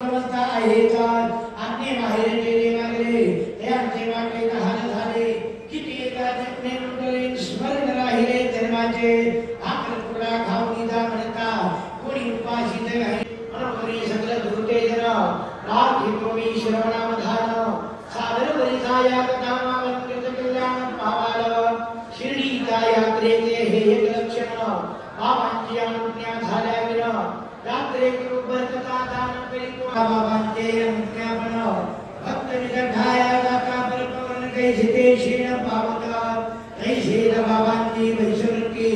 भगवंता आहेचा आज्ञे बाहेर गेले मागले त्यांचे वाटे हाल झाले किती एका जगणे मंडळे स्मरण राहिले धर्माचे आखर तुला खाऊनी जा म्हणता कोणी उपाशी जगाई मनोहरी सगळ धुते जरा राग घेतोनी श्रवणामधान सादर वरिसाया कथामा वंकृत कल्याण पावाल शिर्डीच्या यात्रेचे हे एक लक्षण बाबांची अनुज्ञा झाल्याविना यात्रे बरोबर कथा दान करीतो बाबांचे अनुज्ञापन भक्त निघाया जाता परपवन कैसे शेण पावता कैसे बाबांची वैश्वरकी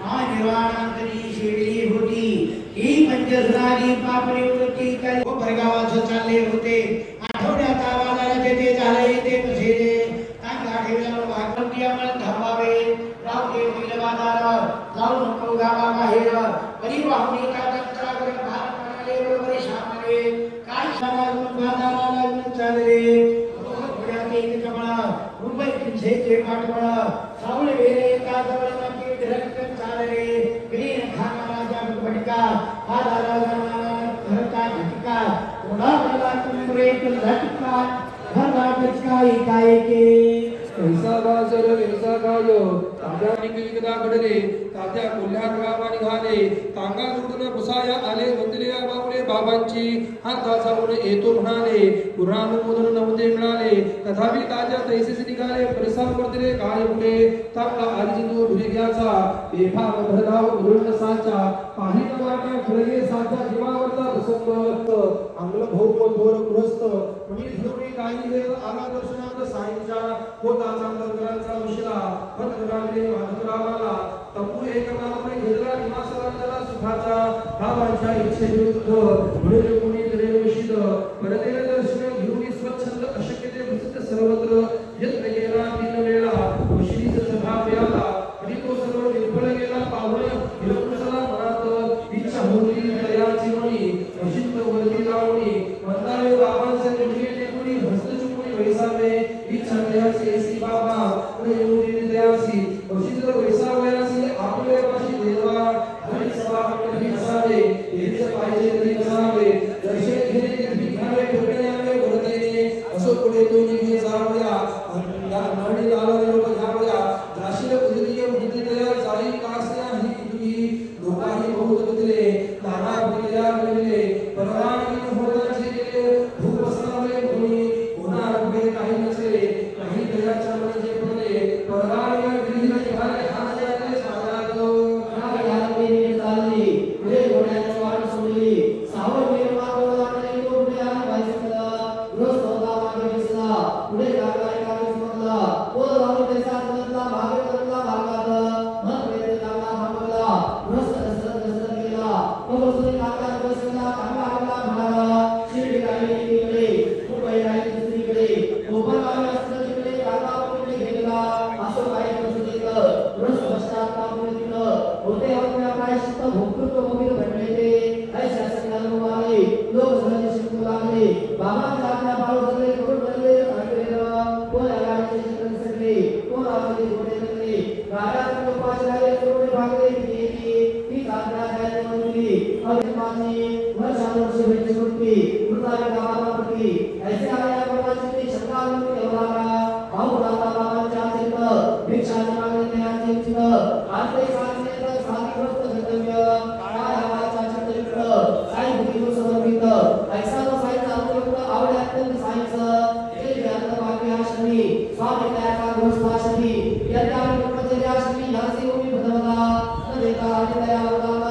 निर्वाणांतरी शिर्डी होती ही पंचसराली पाप निवृत्ती काय भरगावाचं चालले होते आठवड्यात आवाजाला तेथे झाले ते कसे तांगा ठेवला भागवती अमल थांबावे रावते होईल बाजार जाऊ नको गावा बाहेर परिवाहनी कागदकागर भार पडाले बरोबर शामरे काय समाजून बाजाराला लागून चालले घोड्यात एक कमळा मुंबई किंसेचे पाठवळ सावळे वेरे काजवळ माती धरकत चालले ग्रीन खाना राजा भटका बाजारा जाणारा घरचा झटका उडावला तुमरे झटका घरला झटका काय के ऐसा बाजर ऐसा गायो तात्या निकलिकदा घडले तात्या कोल्ह्यात गावा निघाले तांगा जुडून पुसाया आले वंदले बाबुले बाबांची हाताचा उड येतो म्हणाले पुराणमोदन नवते मिळाले तथापि तात्या तैसेच निघाले परिसाव करतले काय पुढे तापला आरजिंदू ढुलिग्याचा बेफाम भरधाव भरून साचा पाहिन वाटा फळगे साचा जीवावरचा प्रसंग अंगल भौम थोर गृहस्थ मी धरुणी काही देव आला दर्शनात साईंच्या होता चांदरकरांचा उशिरा भद्रकाले माधुरावाला तपू एकमात्र घेतला निवासरांचा सुखाचा भावांच्या इच्छेविरुद्ध म्हणून कोणी करेल विशिद परदेव दर्शन घेऊन स्वच्छंद अशक्यते भूत सर्वत्र यत्र गेला तीन वेळा उशिरीच सभा प्याला आणि तो सर्व निर्फळ गेला पावळ हिरकुसला मनात इच्छा होती दयाची मणी अशिंत वरती लावणी मंदारे बाबांचे मुलगे टेकुनी हस्त चुकुनी वैसावे इच्छा दयाची एसी बाबा प्रेमुनी दयासी अशिंत वैसावयासी आपले वाशी देवा हरी सभा मंडळी असावे हेच पाहिजे तरी असावे दर्शन घेणे भिकावे ठोकण्यावे वरदेने असो पुढे दोन्ही घे जावया नडी लाला लोक जावया जाशील उदरीय मुक्ती दया जाई कास्या ही तुही लोकाही बहुत बदले नाना बदल्या बदले परवानगी होण्याचे गेले भूप असणारे कोणी होणार पुढे काही नसले काही दयाच्या म्हणजे पडले परवानगी गृहीत निघाले हाताने साजातो काय यात्रेने चालली पुढे घोड्याची वाट सोडली सावळ निर्माण आणि तो पुढे आला बायसला रोज होता मागे बसला पुढे गागाय गावी समजला तो राहू त्याचा समजला मागे करला भागात मन वेद लागला थांबला रस रस गेला तो बसून काका बसला काका आला म्हणाला शिर्डी गाडी इकडे मुंबई गाडी दुसरीकडे कोपण गावी असलं तिकडे काका पुढे गेला असं काही बसून येतं रस बसतात कापून तिकडं होते आपल्या प्रायश्चित्त भोगकृत मोहित घडले ते ऐशा संघाला आले लोक सगळे शिकू लागले बाबांच्या आपल्या पाऊल सगळे करून बनले सांगितलेलं कोण गाडीचे शिकण सगळे कोण आपले घोडे सगळे गाड्यात लोकांचे राहिले करून भागले ती साधना जायची म्हणली अभिमानी वर्षानुवर्ष भेटली सुटली मृताच्या गावाला पडली ऐसे आल्या प्रकारची ती शंका म्हणून एवढा भाऊ राता बाबांच्या चित्त भिक्षाचे मागणे ज्ञानाचे चित्त आजले सांगितले साधीग्रस्त कर्तव्य काय हवाचा चित्तयुक्त साई भक्तीवर समर्पित ऐसा तो साईचा अत्यंत आवड अत्यंत साईचं ते व्याप्त भाग्याश्रमी स्वामी त्याचा गृहस्थाश्रमी यद्या ब्रह्मचर्याश्रमी ह्याची भूमी भदवता न देता हरिदया अवदान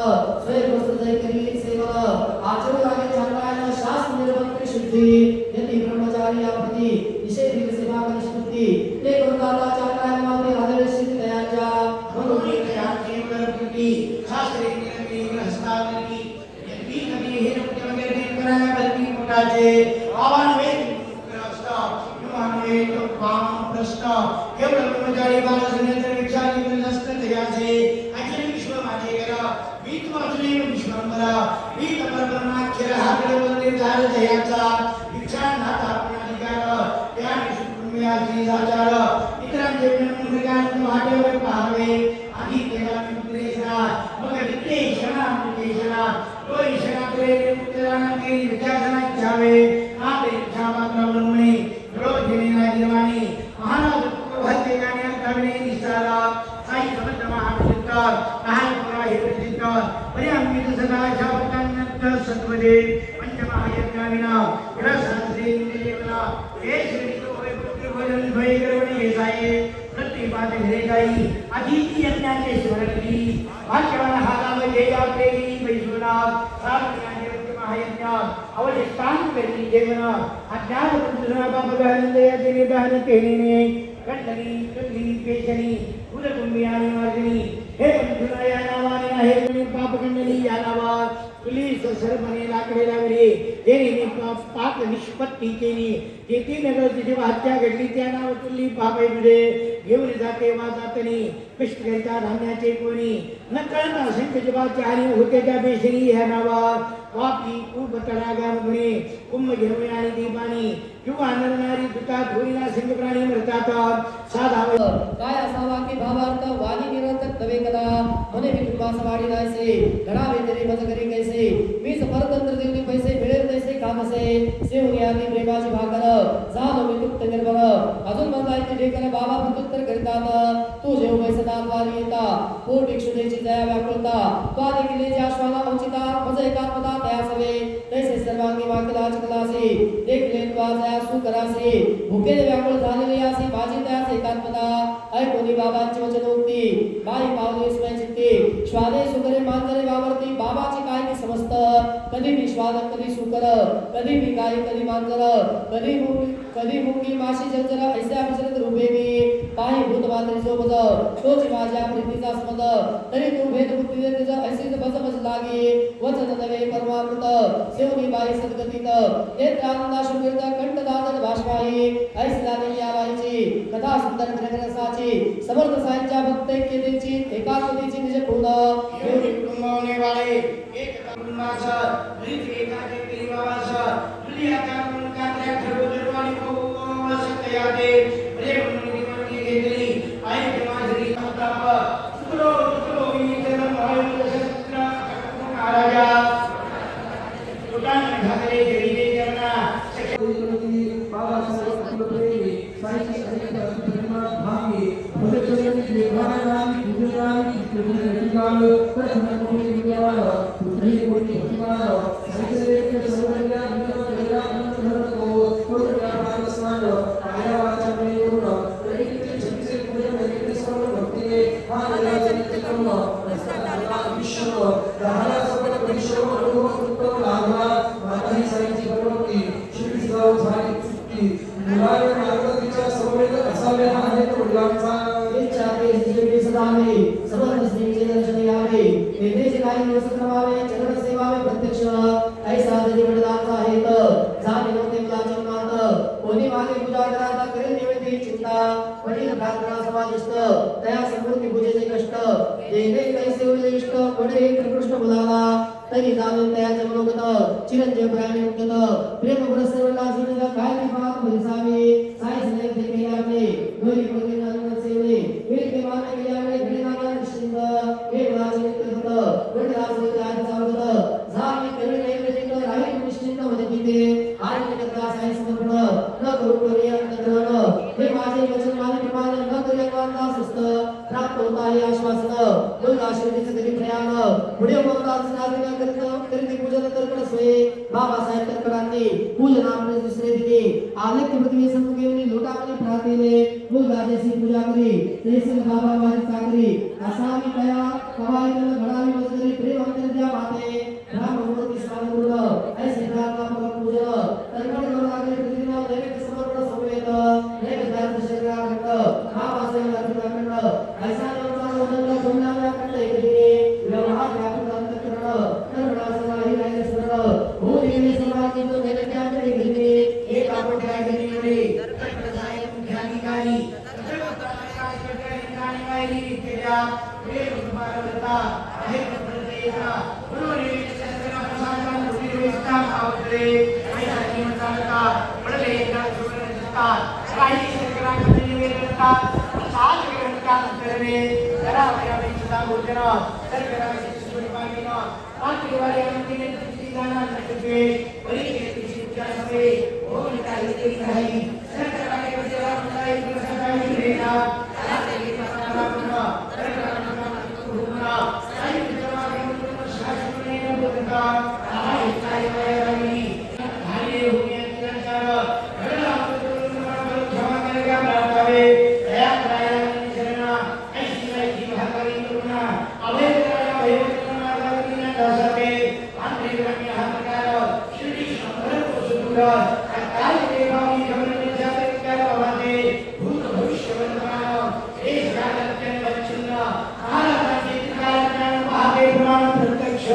स्वयं वस्तु जय करी सेवन आचरण लागे चांगला शास्त्र निर्बंध शुद्धी यदि ब्रह्मचारी आपती निषेधी सेवा करिष्ठती ते गुरुदाता चांगला माते आदर्शित दयाच्या म्हणून दयाची प्रकृती शास्त्रे निरंगी ग्रहस्थावरी यदि कभी हे वगैरे कराया बलती मोठाचे आवान वेद ग्रहस्थ युमान वेद वाम प्रश्न केवळ ब्रह्मचारी बालसनेत्र विचारी नसत दयाचे अखिल विश्व माझे करा वीत वाचने विश्वंभरा वीत परब्रह्माक्षर हाकडे वंदे झाल दयाचा विचार नाथा अधिकार त्या विश्वम्याची आचार इतरांचे ब्रह्मज्ञान वाटेवर पाहावे आधी तेला मुद्रेशना मग वित्तेशना मुद्रेशना तो ईशना करे मुद्रांना विचारना छावे आपे छामात्रा मनोमणी रोजनी नागिरवाणी महाराज भक्ति गाने कवने निसारा साई समस्त महाविद्या महापुरा हिरजिता परिअमित सदा छावतन्नत सत्वदे पंचमहायज्ञाविना ग्रहशास्त्री देवना हे श्री होय पुत्र भजन भय गर्वणी साई प्रतिपाद घरेगाई अतिथि यज्ञाचे स्मरणी भाग्यवान हालाव जया प्रेमी वैश्वनाथ साधुज्ञाने महायज्ञात अवशिष्टान करनी देवना अज्ञान पुत्र बाप गहनदे तेने बहन तेने कंडली कंडली केशनी उदकुंबियानी मार्गनी हे पंचुना या नावाने आहे तुम्ही पाप कंडली या नावा पुलिस सरपणे लाकडे लावले तेने पाप निष्पत्ती केली जेथे नगर जिथे हत्या घडली त्या नाव तुल्ली पापाईमध्ये घेऊन जाते वाजातनी कष्ट करता धान्याचे कोणी न कळता संकटबाच्या आणि होते त्या बेशनी ह्या नावात वापी खूप तडागार म्हणे कुंभ घेऊन आणि दीपानी किंवा नरनारी दुतात होईना सिंह प्राणी मरतात साधा काय असावा की भावार्थ वाणी निरंतर तवे कला मने मी कृपास वाढी जायचे घडावे तरी मज करी कैसे मीच परतंत्र देवनी पैसे मिळेल तैसे कामसे सेवनी आदी प्रेमाची भाकर झालो मी तुक्त निर्भर अजून बंदायचे ढेकर बाबा प्रत्युत्तर करीतात तू जेव सदा द्वारी येता पोट इक्षुदेची जया व्याकुलता द्वारे किल्ले ज्या श्वाला उचिता मज एकात्मता तया सवे तैसे सर्वांगी वाकला चिकलासी देखले द्वाजया सुकरासी भुके व्याकुल झालेले यासी बाजी तया एकात्मता ऐकोनी बाबांची वचनोक्ती बाई पावले विस्मय चित्ते श्वादे सुकरे मांजरे वावरती बाबाची काय की समस्त कधी मी श्वाद कधी सुकर कधी मी गाय कधी मांजर कधी मुंगी माशी जंजर ऐसा विचलित रूपे मी पाही भूत मात्री जो बज तोच माझ्या प्रीतीचा स्मद तरी तू भेद बुद्धी दे तुझ ऐसीच बज बज लागे वचन नवे परमामृत सेवनी बाई सद्गतीत नेत्र आनंदा शुभीर्त कंठ दादन भाषवाही ऐसी लागे या बाईची कथा सुंदर ग्रहरसाची समर्थ साईंच्या भक्त ऐक्यतेची एकात्मतेची निज पूर्ण कुटुंब होने वाले एक कुटुंबाचा रीत एकाचे परिवाराचा तुलिया कानून कात्र्या ठरवून को सकते यादे प्रेम निवडणी घेतली आई माझरी ताप सुरो सुरो ही जन्म आयु शस्त्र महाराजा उठान घातले जरीने जगना बाबा सर्व प्रेमी साईची अनेक प्रेमा भागी भजन विभागान पूजनान पूजनान प्रथम कोणी विद्वान पुत्री कोणी भक्तिमान साईचे एक सर्वज्ञ अंतर्गत अंतर्गत कोणत्या मानसमान आया वाचा करून प्रत्येक जगचे पूजन करते सर्व भक्ती हा देवाचा नित्यकर्म असतात विश्व दहाला सकल परिश्रम अनुभव उत्तम लाभा माताही साईची प्रवृत्ती श्री जाऊ झाली चुकी मुलाने मार्गदीच्या समवेत असावे हा हेतू वडिलांचा इच्छा ते जिजे सदावे समर्थ श्रीचे दर्शन यावे तेथेच काही दिवस क्रमावे चरण सेवावे प्रत्यक्ष ऐसा जरी वडिलांचा हेत झाले नव्हते मला जन्मात कोणी मागे पूजा कराता करेल निवेदी चिंता वडील प्रार्थना समाधिष्ट तया समृद्धी पूजेचे कष्ट देणे कैसे होईल इष्ट कोणी प्रकृष्ट मुलाला तरी जाणून तयाचे मनोगत चिरंजीव प्राणी मुक्त प्रेम पुरस्सरला जुनिदा काय विभाग भरिसावे साई सदैव देखी आपले गोरी कोणी नानक सेवले वीर के माने केल्यामुळे घडीनाना निश्चिंत हे मुलाचे नित्य होत वडील आसरे आज चावत झाली करुण नैवेद्य राही निश्चिंत मध्ये पिते आणि निकटला साई समर्पण न करू कोणी अंतग्रहण हे माझे वचन माने प्रमाण न करू एकवांता सुस्त प्राप्त होता हे आश्वासन दोन आशीर्वादाचे तरी प्रयाण पुढे बोलता नागरिक करीत पूजन तर्पण सोये बाबासाहेब तर्पणांनी पूजन आपले दुसरे दिले आलेख पृथ्वी संगेवनी लोटामध्ये प्रार्थीले मुलगाची पूजा करी तेसील बाबा वारी सागरी असामी कया कवायतन घडावी मजगरी प्रेम अंतर्या माते ब्रह्ममूर्ती स्वामीपूर्ण ऐसे प्रार्थना पूजन तर्पण करून लागले प्रतिदिन नैवेद्य समर्पण समवेत नैवेद्यार्थ शरीराखंड बाबासाहेब अर्पणाखंड ऐसा नवचा वदन सोमनाव्या खंड एकदिने व्यवहार व्यापक अंतकरण तर्पणासनाही राहिले स्मरण हो देवी समाजी तो नैवेद्याकडे घेणे एक आपण काय घेणे तर्पण साहेब ध्यानिकारी नमस्ते ओम निताई देवी धाई सरकार के बदेवा मुलाई प्रसादाई रेना आते पाता मुना सरकार मुना साई विद्या के शास्त्र ने बोलता आई साई वैरागी धाई हुए तिरंकार बड़ा क्षमा करेगा प्रार्थवे दया प्रायण शरणा ऐसी ऐसी भागरी करुणा अवैध करुणा भगवती न दसते आंतरिक रंग हंकार श्री शंकर को सुंदर काल देवानी जमन जाते कर भवते भूत भविष्य वर्तमान एक जागत्य वचन आराधना चित्कार ज्ञान भागे पुराण प्रत्यक्ष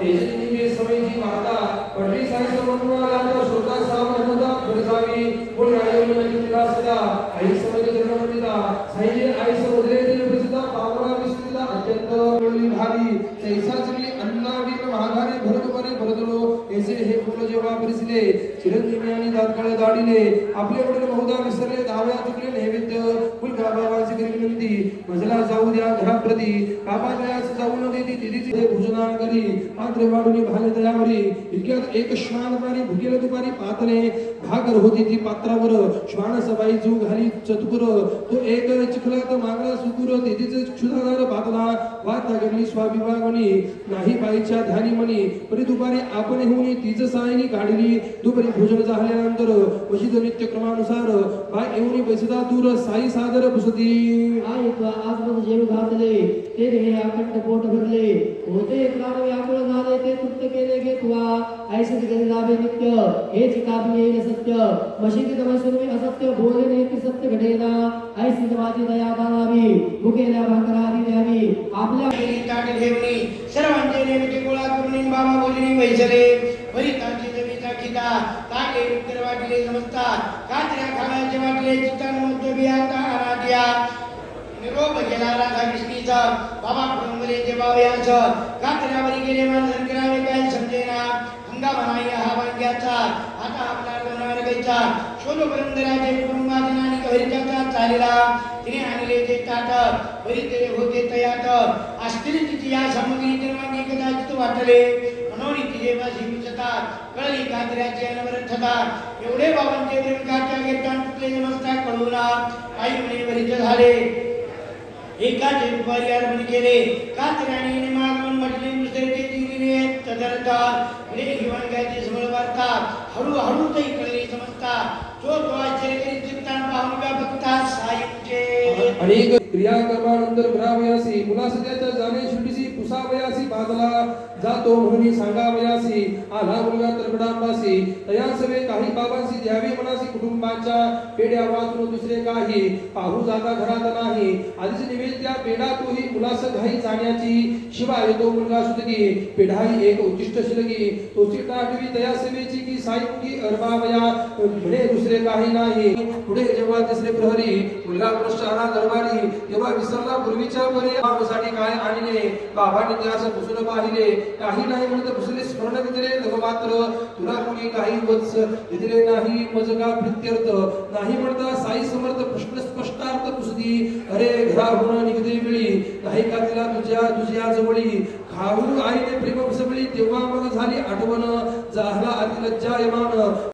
तेजनी के समय की वार्ता पढ़ी साई समन्वय आला श्रोता सावधानता फरसावी बोल रायो में जिला सदा आई समय के जन्म मंडिता साई जे आई समुद्रे दिन प्रसिद्ध पावना विस्तृत अत्यंत बोली भारी तैसा श्री अन्नावी महागारी भरत परे भरतलो ऐसे हे फुल जेव्हा परिसले चिरंजीवी आणि दातकाळे दाडीले आपले वडील बहुधा विसरले दाव्या चुकले नैवेद्य फुलका बाबाची करी विनंती मजला जाऊ द्या घराप्रती बाबाच्या जाऊ न देती तिथीचे भोजना करी मात्र वाढून भाले दयावरी इतक्यात एक श्वान पाणी भुकेला दुपारी पातले भागर होती ती पात्रावर श्वान सबाई जू घाली चतुर तो एक चिखलात मागला सुकुर तेथीचे क्षुधागार बातला वात लागली स्वाभिमागणी नाही बाईच्या ध्यानी मनी परी दुपारी आपण होऊन तीच सायनी काढली दुपारी भोजन झाल्यानंतर वशित नित्य क्रमानुसार बाई येऊन बैसदा दूर साई सादर पुसती आई तो आजमन जेव घातले ते देह अखंड पोट भरले होते प्राण व्याकुळ झाले ते तृप्त केले घेतवा ऐसे जगत लाभे नित्य हे चिकाबले सत्य मशीद तमसुमी असत्य बोलणे की सत्य घडेना ऐसी माझी दया करावी भुकेल्या भाकरावी द्यावी आपल्या ताट घेवणी सर्वांचे नेमके गोळा करून बाबा बोलणी वैसले वरितांची जमीचा खिदा ताके उत्तर वाटले समजता कात्र्या खाण्याचे वाटले चित्तांमध्ये बियाता आराध्या निरोप गेला राधा कृष्णीचा बाबा कुंभलेचे बावयाचं कात्र्यावरी गेले मानधन करावे काय समजेना हंगामा नाही हा वाक्याचा आता आपला बनवायला गायचा शोधो पुरंदराचे कुटुंबाजनानी हरिकाचा चालला तिने आणले ते ताट वरिते होते तयात असतील तिची या सामग्री निर्मांगी कदाचित वाटले मनोरी तिचे वासी विचतात कळली कात्र्याचे अनवरथता एवढे बाबांचे प्रेमकाच्या गेटान तुटले नमस्कार कळूना आई म्हणे वरित झाले एकाचे दुपारी अर्पण केले कात्र्याने मागवून म्हटले दुसरे ते दिले तदर्था पुढे घेऊन गायचे समोर वार्ता हळूहळू तरी कळले समजता जो तो आश्चर्य करीत चित्तान पाहून का बघता साईचे अनेक क्रियाकर्मानंतर घरावयासी मुलासत्याच्या जाणे शेवटीसी पुसावयासी बादला जातो म्हणून सांगावयासी आला मुलगा तरकडांबासी तया सवे काही बाबांसी द्यावे मनासी कुटुंबाच्या पेड्या वाचून दुसरे काही पाहू जाता घरात नाही आधीच निवेद्या पेढा तोही मुलास घाई जाण्याची शिवाय तो मुलगा सुतगी पेढाई एक उच्चिष्ट शिलगी तोची टाकवी तया सवेची की साईंगी अरबावया म्हणे दुसरे काही नाही पुढे जेव्हा तिसरे प्रहरी मुलगा प्रश्नाला दरबारी तेव्हा विसरला पूर्वीच्या परी बाबासाठी काय आणले बाबांनी त्यास पुसून पाहिले काही नाही म्हणत पुसले स्मरण दिले मात्र तुला कोणी काही वत्स दिले नाही मजगा प्रित्यर्थ नाही म्हणता साई समर्थ प्रश्न स्पष्टार्थ पुसदी अरे घराहून निघते वेळी नाही का तिला तुझ्या जवळी खाऊ आईने प्रेम पुसवली तेव्हा मग झाली आठवण झाला अतिलज्जायमान